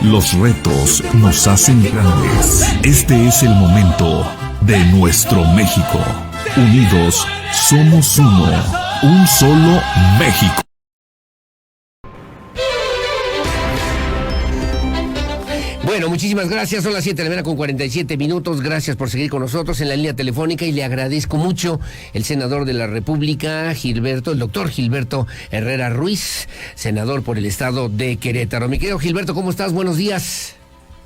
Los retos nos hacen grandes. Este es el momento de nuestro México. Unidos somos uno. Un solo México. Bueno, muchísimas gracias. Son las 7 de la mañana con 47 minutos. Gracias por seguir con nosotros en la línea telefónica y le agradezco mucho el senador de la República, el doctor Gilberto Herrera Ruiz, senador por el estado de Querétaro. Mi querido Gilberto, ¿cómo estás? Buenos días.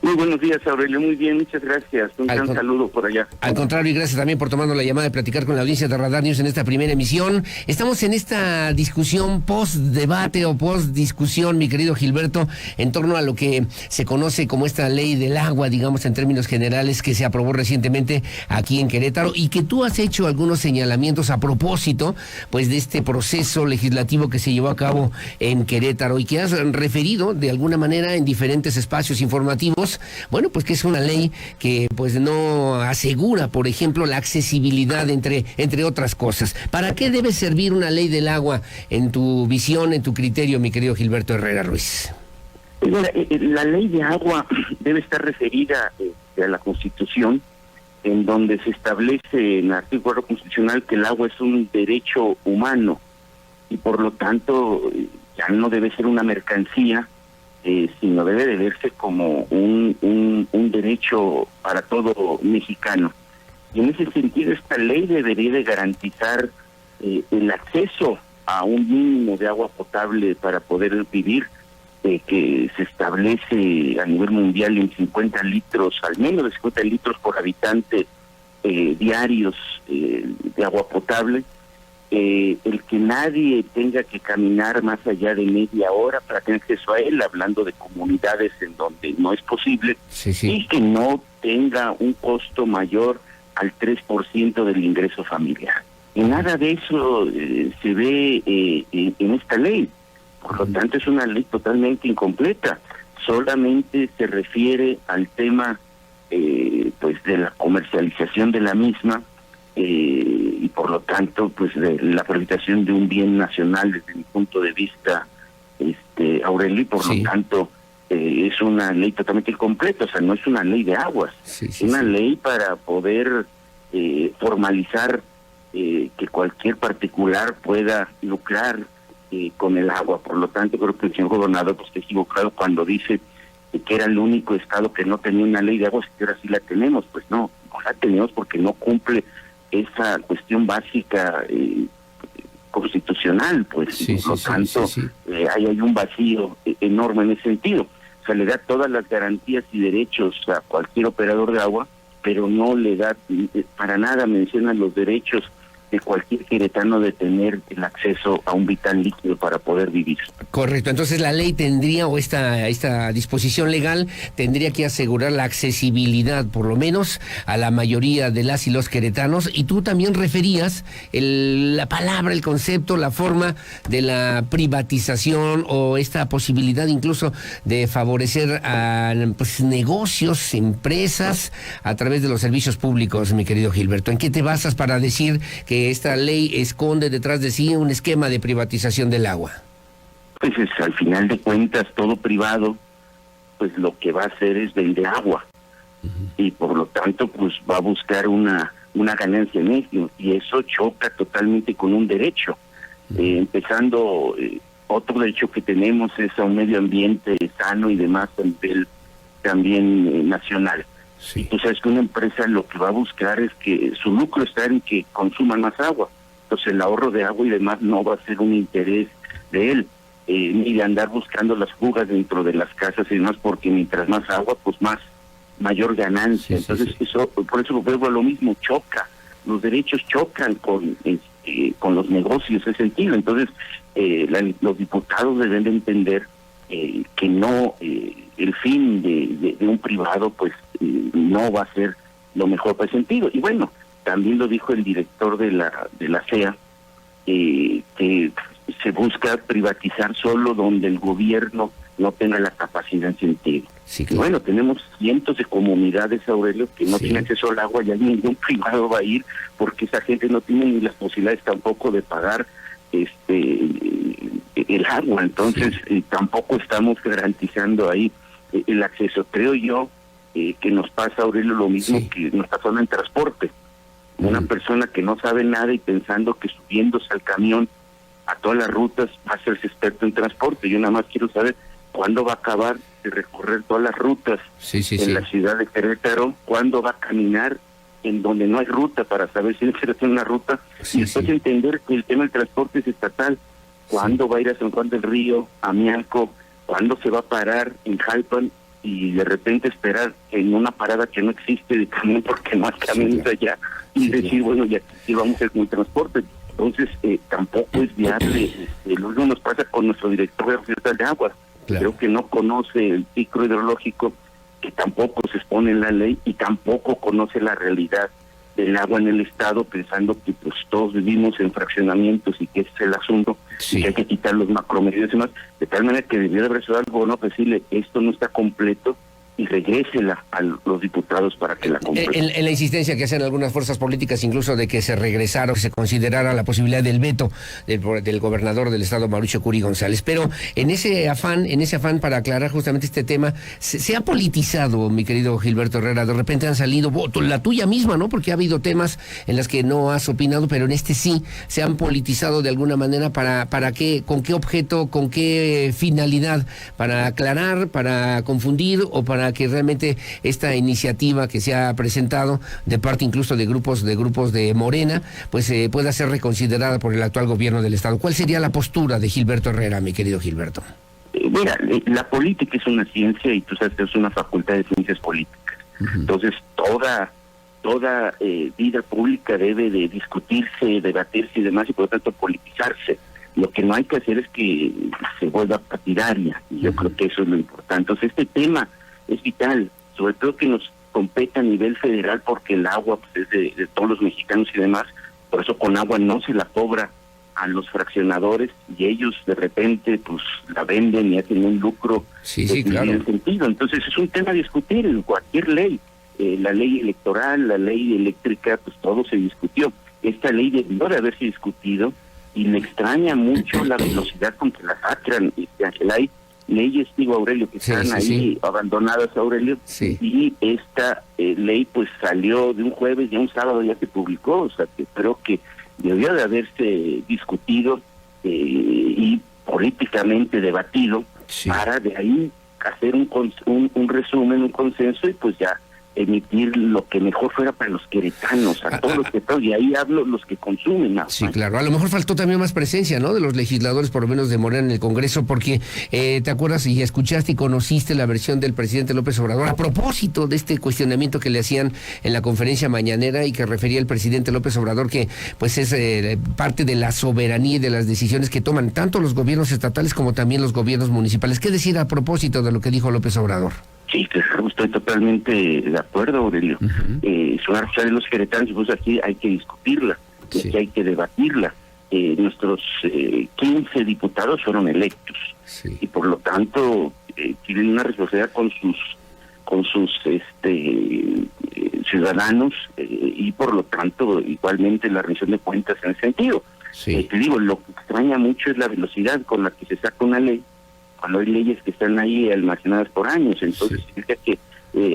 Muy buenos días, Aurelio. Muy bien, muchas gracias. Un gran saludo por allá. Al contrario, y gracias también por tomarnos la llamada de platicar con la audiencia de Radar News en esta primera emisión. Estamos en esta discusión post-debate o post-discusión, mi querido Gilberto, en torno a lo que se conoce como esta ley del agua, digamos en términos generales, que se aprobó recientemente aquí en Querétaro y que tú has hecho algunos señalamientos a propósito, pues, de este proceso legislativo que se llevó a cabo en Querétaro y que has referido de alguna manera en diferentes espacios informativos. Bueno, pues que es una ley que pues no asegura, por ejemplo, la accesibilidad entre otras cosas. ¿Para qué debe servir una ley del agua en tu visión, en tu criterio, mi querido Gilberto Herrera Ruiz? La ley de agua debe estar referida a la Constitución, en donde se establece en el artículo constitucional que el agua es un derecho humano y por lo tanto ya no debe ser una mercancía, sino debe de verse como un derecho para todo mexicano. Y en ese sentido esta ley debería de garantizar el acceso a un mínimo de agua potable para poder vivir, que se establece a nivel mundial en 50 litros, al menos de 50 litros por habitante diarios de agua potable. El que nadie tenga que caminar más allá de media hora para tener acceso a él, hablando de comunidades en donde no es posible, sí. Y que no tenga un costo mayor al 3% del ingreso familiar. Y nada de eso se ve en esta ley. Por lo tanto, es una ley totalmente incompleta. Solamente se refiere al tema pues de la comercialización de la misma, y por lo tanto pues de la priorización de un bien nacional desde mi punto de vista, Aurelio, y por lo tanto es una ley totalmente incompleta. O sea, no es una ley de aguas, es una ley para poder formalizar que cualquier particular pueda lucrar con el agua. Por lo tanto, creo que el señor gobernador pues está equivocado cuando dice que era el único estado que no tenía una ley de aguas, que ahora sí la tenemos. Pues no la tenemos porque no cumple esa cuestión básica constitucional, pues. Por lo tanto, hay un vacío enorme en ese sentido. O sea, le da todas las garantías y derechos a cualquier operador de agua, pero no le da, para nada menciona los derechos de cualquier queretano de tener el acceso a un vital líquido para poder vivir. Correcto, entonces la ley tendría, o esta disposición legal tendría que asegurar la accesibilidad, por lo menos, a la mayoría de las y los queretanos, y tú también referías la palabra, el concepto, la forma de la privatización o esta posibilidad incluso de favorecer a pues, negocios, empresas, a través de los servicios públicos, mi querido Gilberto. ¿En qué te basas para decir que esta ley esconde detrás de sí un esquema de privatización del agua? Pues al final de cuentas todo privado pues lo que va a hacer es vender agua, y por lo tanto pues va a buscar una ganancia en ello, y eso choca totalmente con un derecho. Empezando, otro derecho que tenemos es a un medio ambiente sano y demás a nivel también nacional. Tú sabes que una empresa lo que va a buscar es que su lucro está en que consuman más agua. Entonces el ahorro de agua y demás no va a ser un interés de él, ni de andar buscando las fugas dentro de las casas y demás, porque mientras más agua, pues mayor ganancia. Entonces eso, por eso vuelvo a lo mismo, choca. Los derechos chocan con los negocios en ese sentido. Entonces los diputados deben de entender que no, el fin de un privado pues no va a ser lo mejor para ese sentido. Y bueno, también lo dijo el director de la CEA, que se busca privatizar solo donde el gobierno no tenga la capacidad en sentido. Y bueno, tenemos cientos de comunidades, Aurelio, que no tienen acceso al agua, y ningún privado va a ir porque esa gente no tiene ni las posibilidades tampoco de pagar el agua. Entonces tampoco estamos garantizando ahí el acceso. Creo yo que nos pasa, Aurelio, lo mismo que nos pasó en el transporte. Una persona que no sabe nada y pensando que subiéndose al camión a todas las rutas va a ser experto en transporte. Yo nada más quiero saber cuándo va a acabar de recorrer todas las rutas en la ciudad de Querétaro, cuándo va a caminar en donde no hay ruta para saber si necesita hacer una ruta, y después entender que el tema del transporte es estatal. ¿Cuándo va a ir a San Juan del Río, a Mialco? ¿Cuándo se va a parar en Jalpan? Y de repente esperar en una parada que no existe de camión porque no hay camiones allá, y decir, bueno, ya vamos a ir con el transporte. Entonces, tampoco es viable. Lo mismo nos pasa con nuestro director de Oferta de Aguas. Creo que no conoce el ciclo hidrológico, que tampoco se expone en la ley, y tampoco conoce la realidad del agua en el estado, pensando que pues todos vivimos en fraccionamientos y que ese es el asunto, y que hay que quitar los macromedios y demás, de tal manera que debió de haber sido algo, no, pues decirle, esto no está completo, y regrésela a los diputados para que la completen. En la insistencia que hacen algunas fuerzas políticas, incluso de que se regresara o que se considerara la posibilidad del veto del gobernador del estado, Mauricio Curi González. Pero en ese afán para aclarar justamente este tema, se ha politizado, mi querido Gilberto Herrera. De repente han salido votos, la tuya misma, ¿no? Porque ha habido temas en los que no has opinado, pero en este sí se han politizado de alguna manera. ¿Para qué? ¿Con qué objeto? ¿Con qué finalidad? ¿Para aclarar? ¿Para confundir? ¿O para que realmente esta iniciativa que se ha presentado de parte incluso de grupos de Morena, pues pueda ser reconsiderada por el actual gobierno del estado? ¿Cuál sería la postura de Gilberto Herrera, mi querido Gilberto? Mira, la política es una ciencia, y tú sabes que es una facultad de ciencias políticas. Entonces, toda vida pública debe de discutirse, debatirse y demás, y por lo tanto politizarse. Lo que no hay que hacer es que se vuelva partidaria, y yo creo que eso es lo importante. Entonces, este tema es vital, sobre todo que nos compete a nivel federal, porque el agua pues, es de todos los mexicanos y demás. Por eso con agua no se la cobra a los fraccionadores, y ellos de repente pues la venden y hacen un lucro claro. En sentido. Entonces es un tema a discutir en cualquier ley. La ley electoral, la ley eléctrica, pues todo se discutió. Esta ley debió de haberse discutido, y me extraña mucho la velocidad con que la sacan. Hay leyes, digo, Aurelio, que están ahí abandonadas, Aurelio, y esta ley pues salió de un jueves y a un sábado ya se publicó. O sea, que creo que debió de haberse discutido y políticamente debatido para de ahí hacer un resumen, un consenso, y pues ya emitir lo que mejor fuera para los queretanos, a todos los queretanos, y ahí hablo los que consumen agua. Sí, claro, a lo mejor faltó también más presencia, ¿no?, de los legisladores, por lo menos de Morena, en el Congreso, porque te acuerdas y escuchaste y conociste la versión del presidente López Obrador a propósito de este cuestionamiento que le hacían en la conferencia mañanera, y que refería el presidente López Obrador que pues es parte de la soberanía y de las decisiones que toman tanto los gobiernos estatales como también los gobiernos municipales. ¿Qué decir a propósito de lo que dijo López Obrador? Sí, estoy totalmente de acuerdo, Aurelio. Es una responsabilidad de los queretanos, pues aquí hay que discutirla, aquí hay que debatirla. Nuestros 15 diputados fueron electos, y por lo tanto tienen una responsabilidad con sus ciudadanos, y por lo tanto igualmente la rendición de cuentas en ese sentido. Te digo, lo que extraña mucho es la velocidad con la que se saca una ley, cuando hay leyes que están ahí almacenadas por años. Entonces significa que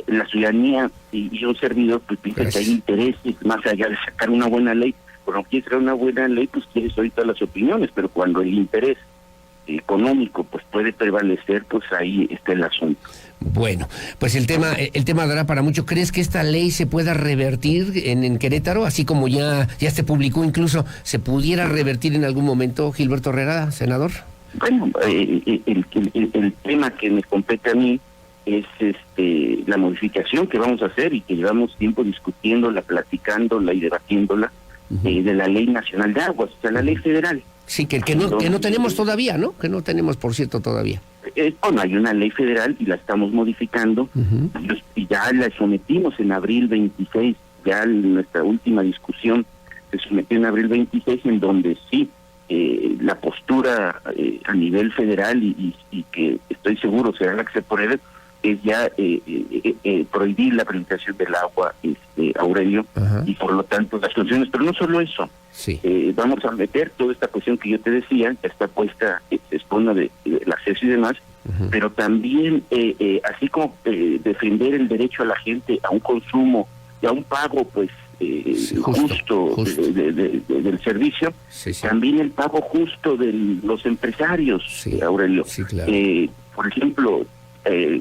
la ciudadanía y un servidor pues piensa que hay intereses más allá de sacar una buena ley. Cuando quieres sacar una buena ley, pues quieres oír todas las opiniones, pero cuando el interés económico pues puede prevalecer, pues ahí está el asunto. Bueno, pues el tema dará para mucho. ¿Crees que esta ley se pueda revertir en Querétaro, así como ya se publicó, incluso se pudiera revertir en algún momento, Gilberto Herrera, senador? Bueno, el tema que me compete a mí es la modificación que vamos a hacer, y que llevamos tiempo discutiéndola, platicándola y debatiéndola, de la Ley Nacional de Aguas, o sea, la ley federal. Sí, que no tenemos todavía, ¿no? Que no tenemos, por cierto, todavía. Bueno, hay una ley federal y la estamos modificando, y ya la sometimos en abril 26, ya nuestra última discusión se sometió en abril 26, en donde la postura a nivel federal, y que estoy seguro será la que se pruebe, es ya prohibir la privatización del agua, Aurelio, y por lo tanto las condiciones. Pero no solo eso, vamos a meter toda esta cuestión que yo te decía, que está puesta, se expone del acceso y demás, pero también, así como defender el derecho a la gente a un consumo y a un pago, pues, justo. Del servicio, también el pago justo de los empresarios, Aurelio. Claro. Por ejemplo,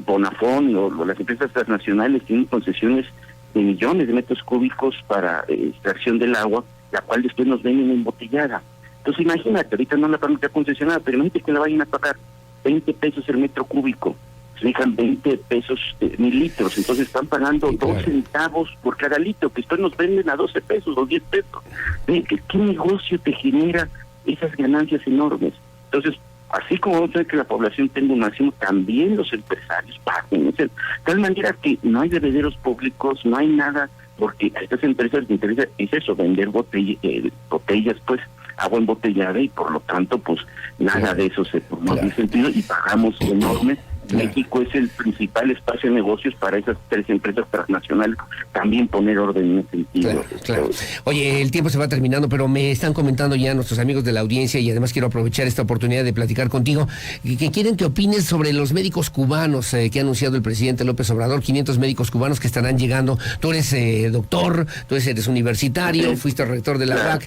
Bonafón o las empresas transnacionales tienen concesiones de millones de metros cúbicos para extracción del agua, la cual después nos venden embotellada. Entonces imagínate, ahorita no la van a concesionar, pero imagínate que la vayan a pagar 20 pesos el metro cúbico, se dejan 20 pesos 1,000 litros, entonces están pagando 2 centavos por cada litro, que esto nos venden a 12 pesos o 10 pesos. ¿Qué negocio te genera esas ganancias enormes? Entonces, así como vamos a ver que la población tenga un máximo, también los empresarios paguen. De tal manera que no hay bebederos públicos, no hay nada, porque a estas empresas les interesa es eso, vender botellas, pues, agua embotellada, y por lo tanto, pues, nada de eso se toma en sentido, y pagamos enorme. México es el principal espacio de negocios para esas 3 empresas transnacionales, también poner orden en ese sentido. Claro. Oye, el tiempo se va terminando, pero me están comentando ya nuestros amigos de la audiencia, y además quiero aprovechar esta oportunidad de platicar contigo, que quieren que opines sobre los médicos cubanos que ha anunciado el presidente López Obrador, 500 médicos cubanos que estarán llegando. Tú eres doctor, tú eres universitario, fuiste rector de la UAC.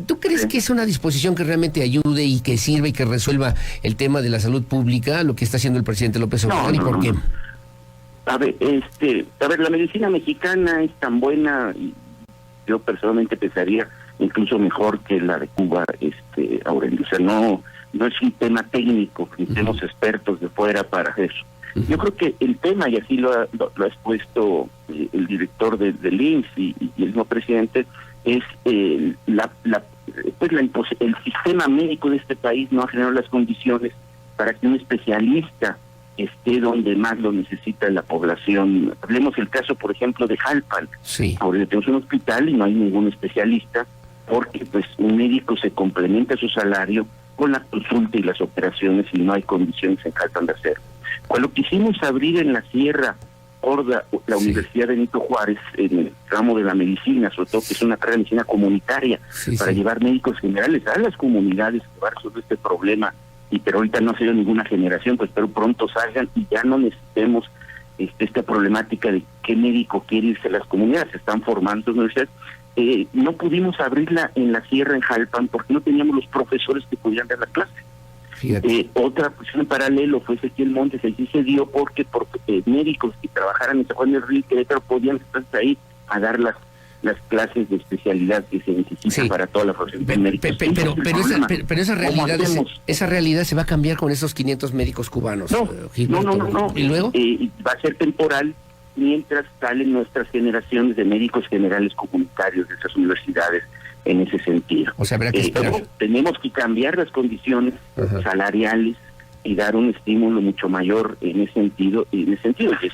¿Tú crees que es una disposición que realmente ayude y que sirva y que resuelva el tema de la salud pública, lo que está haciendo el presidente López Obrador? ¿Y por qué? A ver, la medicina mexicana es tan buena, y yo personalmente pensaría incluso mejor que la de Cuba, Aurelio. O sea, no es un tema técnico, necesitamos expertos de fuera para eso. Yo creo que el tema, y así lo ha expuesto el director del IMSS y el mismo presidente, es el sistema médico de este país no ha generado las condiciones para que un especialista esté donde más lo necesita la población. Hablemos el caso, por ejemplo, de Jalpan. Ahora tenemos un hospital y no hay ningún especialista, porque pues un médico se complementa su salario con la consulta y las operaciones, y no hay condiciones en Jalpan de hacerlo. Cuando quisimos abrir en la Sierra Gorda la Universidad Benito Juárez, en el ramo de la medicina, sobre todo que es una carrera de medicina comunitaria, para llevar médicos generales a las comunidades, llevar sobre este problema, pero ahorita no ha sido ninguna generación, pues pero pronto salgan y ya no necesitemos esta problemática de qué médico quiere irse a las comunidades. Se están formando universidades. No pudimos abrirla en la Sierra, en Jalpan, porque no teníamos los profesores que pudieran dar la clase. Otra cuestión en paralelo fue Ezequiel Montes, ahí sí se dio porque médicos que trabajaran en San Juan del Río y Querétaro podían estar ahí a dar las clases de especialidad que se necesitan para toda la profesión médica. Pero esa realidad se va a cambiar con esos 500 médicos cubanos. No. ¿Y luego? Va a ser temporal mientras salen nuestras generaciones de médicos generales comunitarios de esas universidades en ese sentido. O sea, habrá que esperar. Tenemos que cambiar las condiciones salariales y dar un estímulo mucho mayor en ese sentido, y es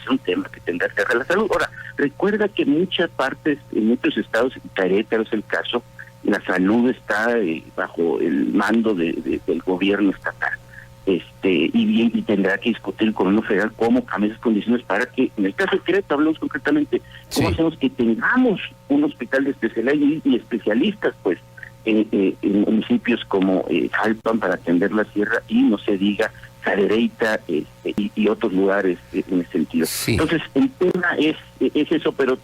un tema que tendrá que ver la salud. Ahora, recuerda que en muchas partes, en muchos estados, en Querétaro es el caso, la salud está bajo el mando del gobierno estatal. Y tendrá que discutir el gobierno federal cómo cambiar esas condiciones para que, en el caso de Querétaro, hablamos concretamente, cómo hacemos que tengamos un hospital de especialidad y especialistas, pues, en municipios como Jalpan para atender la sierra, y no se diga Cadereyta y otros lugares en ese sentido. Entonces, el tema es eso, pero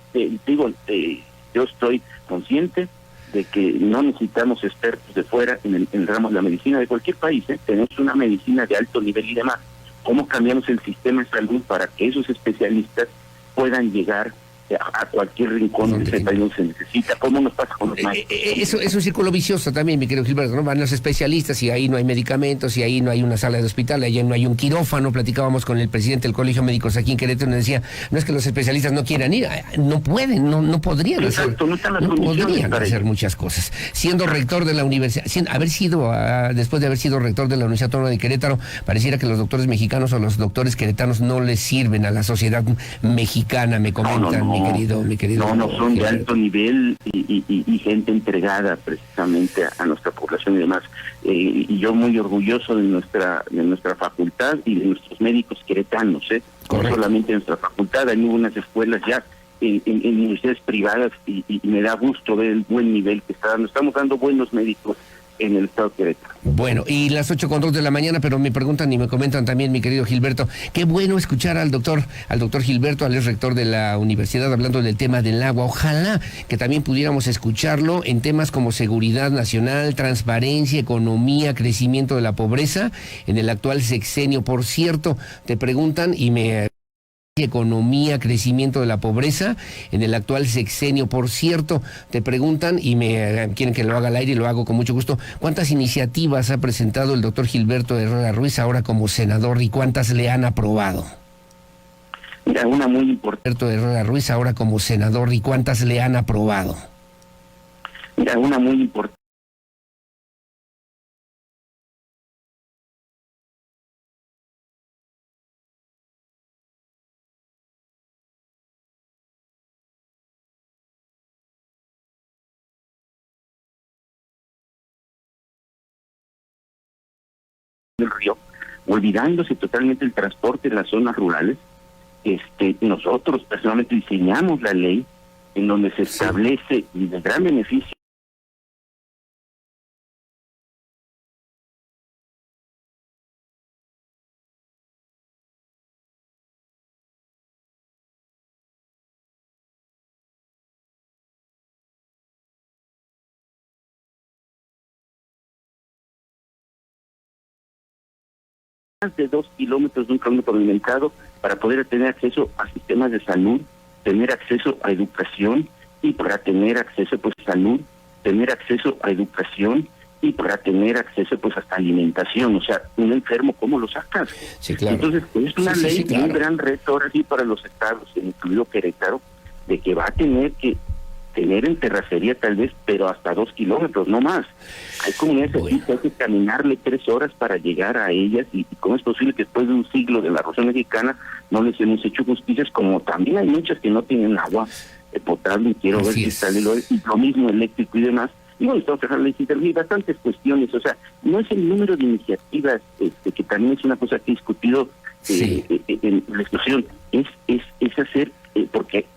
yo estoy consciente de que no necesitamos expertos de fuera en el ramo de la medicina de cualquier país. Tenemos una medicina de alto nivel y demás. ¿Cómo cambiamos el sistema de salud para que esos especialistas puedan llegar a cualquier rincón de ese país donde se necesita? ¿Cómo nos pasa con los maestros? Eso es un círculo vicioso también, mi querido Gilberto, ¿no? Van los especialistas y ahí no hay medicamentos, y ahí no hay una sala de hospital, ahí no hay un quirófano. Platicábamos con el presidente del Colegio de Médicos aquí en Querétaro, nos decía, no es que los especialistas no quieran ir, no pueden, no podrían hacer, no podrían hacer muchas cosas. Siendo rector de la universidad, después de haber sido rector de la Universidad Autónoma de Querétaro, pareciera que los doctores mexicanos o los doctores queretanos no les sirven a la sociedad mexicana, me comentan. Mi querido. No, son de alto nivel y gente entregada precisamente a nuestra población y demás. Y yo muy orgulloso de nuestra facultad y de nuestros médicos queretanos, no solamente de nuestra facultad, hay unas escuelas ya en universidades privadas y me da gusto ver el buen nivel que está dando. Estamos dando buenos médicos en el estado de Querétaro. Bueno, y las 8:02 de la mañana, pero me preguntan y me comentan también, mi querido Gilberto, qué bueno escuchar al doctor Gilberto, al ex rector de la universidad, hablando del tema del agua. Ojalá que también pudiéramos escucharlo en temas como seguridad nacional, transparencia, economía, crecimiento de la pobreza en el actual sexenio. Por cierto, te preguntan y me... economía, crecimiento de la pobreza en el actual sexenio. Por cierto, te preguntan y me quieren que lo haga al aire y lo hago con mucho gusto. ¿Cuántas iniciativas ha presentado el doctor Gilberto Herrera Ruiz ahora como senador y cuántas le han aprobado? Mira, una muy importante. Gilberto Herrera Ruiz ahora como senador y cuántas le han aprobado. Mira, una muy importante. Del río, olvidándose totalmente el transporte en las zonas rurales. Nosotros personalmente diseñamos la ley en donde se establece de gran beneficio más de 2 kilómetros de un camino pavimentado para poder tener acceso a sistemas de salud, tener acceso a educación y para tener acceso pues a salud, tener acceso a educación y para tener acceso pues hasta alimentación. O sea, un enfermo, ¿cómo lo sacas? Sí, claro. Entonces es una ley y un gran reto ahora sí para los estados, incluido Querétaro, de que va a tener que tener en terracería tal vez, pero hasta 2 kilómetros, no más. Hay comunidades aquí que hay que caminarle 3 horas para llegar a ellas y cómo es posible que después de un siglo de la Revolución Mexicana no les hemos hecho justicias, como también hay muchas que no tienen agua potable y quiero ver si sale lo mismo eléctrico y demás. Y bueno, estamos trabajando en bastantes cuestiones, o sea, no es el número de iniciativas, que también es una cosa que he discutido en la discusión, es hacer, porque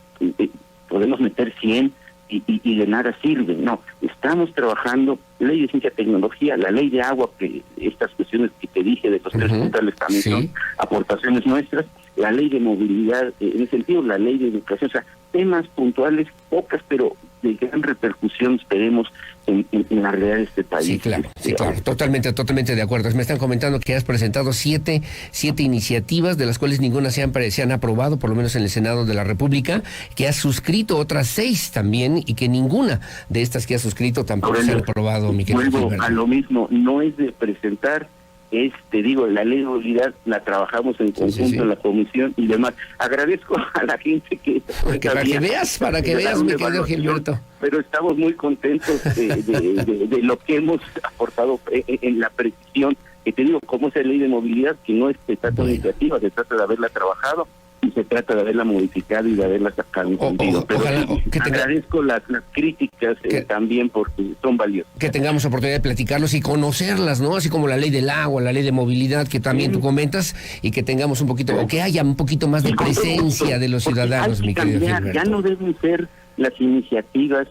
podemos meter 100 y de nada sirve. No, estamos trabajando ley de ciencia y tecnología, la ley de agua, que estas cuestiones que te dije de los 3 puntales también son aportaciones nuestras, la ley de movilidad, en ese sentido, la ley de educación, o sea, temas puntuales, pocas, pero de gran repercusión, esperemos, en la realidad de este país. Sí, claro, totalmente de acuerdo. Me están comentando que has presentado 7 iniciativas, de las cuales ninguna se han aprobado, por lo menos en el Senado de la República, que has suscrito otras 6 también, y que ninguna de estas que has suscrito tampoco se han aprobado, mi querido Vuelvo Gilberto. a lo mismo, no es de presentar, te digo, la ley de movilidad la trabajamos en conjunto en la comisión y demás. Agradezco a la gente que para que veas, mi querido Gilberto. Pero estamos muy contentos de lo que hemos aportado en la precisión, que te digo, como esa ley de movilidad, que no es se trata de iniciativa, se trata de haberla trabajado y se trata de haberla modificado y de haberla sacado en sentido. Pero agradezco las críticas también, porque son valiosas. Que tengamos oportunidad de platicarlos y conocerlas, ¿no? Así como la ley del agua, la ley de movilidad, que también tú comentas, y que tengamos un poquito, o que haya un poquito más de presencia de los ciudadanos, mi querido Gilberto. Ya no deben ser las iniciativas,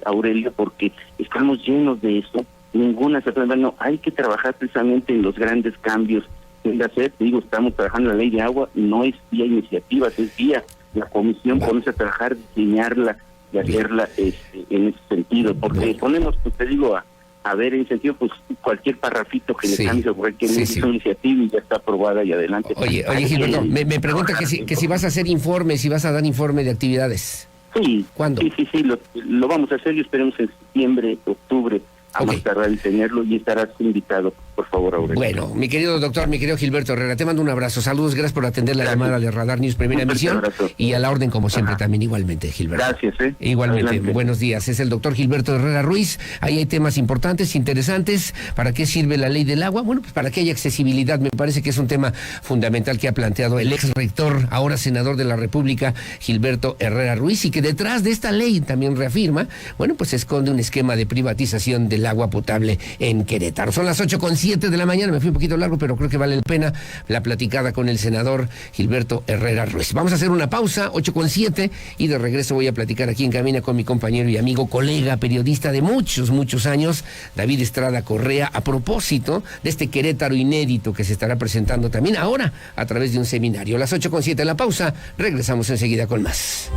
Aurelio, porque estamos llenos de eso. Ninguna se puede, no, hay que trabajar precisamente en los grandes cambios. Estamos trabajando en la ley de agua, no es vía iniciativas, es vía la comisión, ponerse a trabajar, diseñarla y hacerla en ese sentido, porque ponemos, pues te digo, a ver en sentido, pues cualquier parrafito que le cambie sobre cualquier iniciativa y ya está aprobada y adelante. Oye, Gilberto, me pregunta que si vas a hacer informe, si vas a dar informe de actividades. Sí. ¿Cuándo? Sí, lo vamos a hacer y esperemos en septiembre, octubre, a más tardar y tenerlo, y estarás invitado, por favor, Aurelio. Bueno, mi querido doctor, mi querido Gilberto Herrera, te mando un abrazo, saludos, gracias por atender la llamada de Radar News Primera Emisión, y a la orden como siempre también igualmente, Gilberto. Gracias, Igualmente, adelante. Buenos días, es el doctor Gilberto Herrera Ruiz, ahí hay temas importantes, interesantes. ¿Para qué sirve la ley del agua? Bueno, pues para que haya accesibilidad, me parece que es un tema fundamental que ha planteado el ex rector, ahora senador de la República, Gilberto Herrera Ruiz, y que detrás de esta ley también reafirma, bueno, pues se esconde un esquema de privatización del agua potable en Querétaro. Son las 8:07. 7 de la mañana. Me fui un poquito largo, pero creo que vale la pena la platicada con el senador Gilberto Herrera Ruiz. Vamos a hacer una pausa, 8:07, y de regreso voy a platicar aquí en cabina con mi compañero y amigo, colega, periodista de muchos años, David Estrada Correa, a propósito de este Querétaro inédito que se estará presentando también ahora a través de un seminario. Las 8:07 en la pausa, regresamos enseguida con más.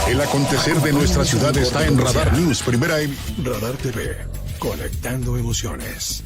El acontecer de nuestra ciudad está en Radar News, Radar TV, conectando emociones.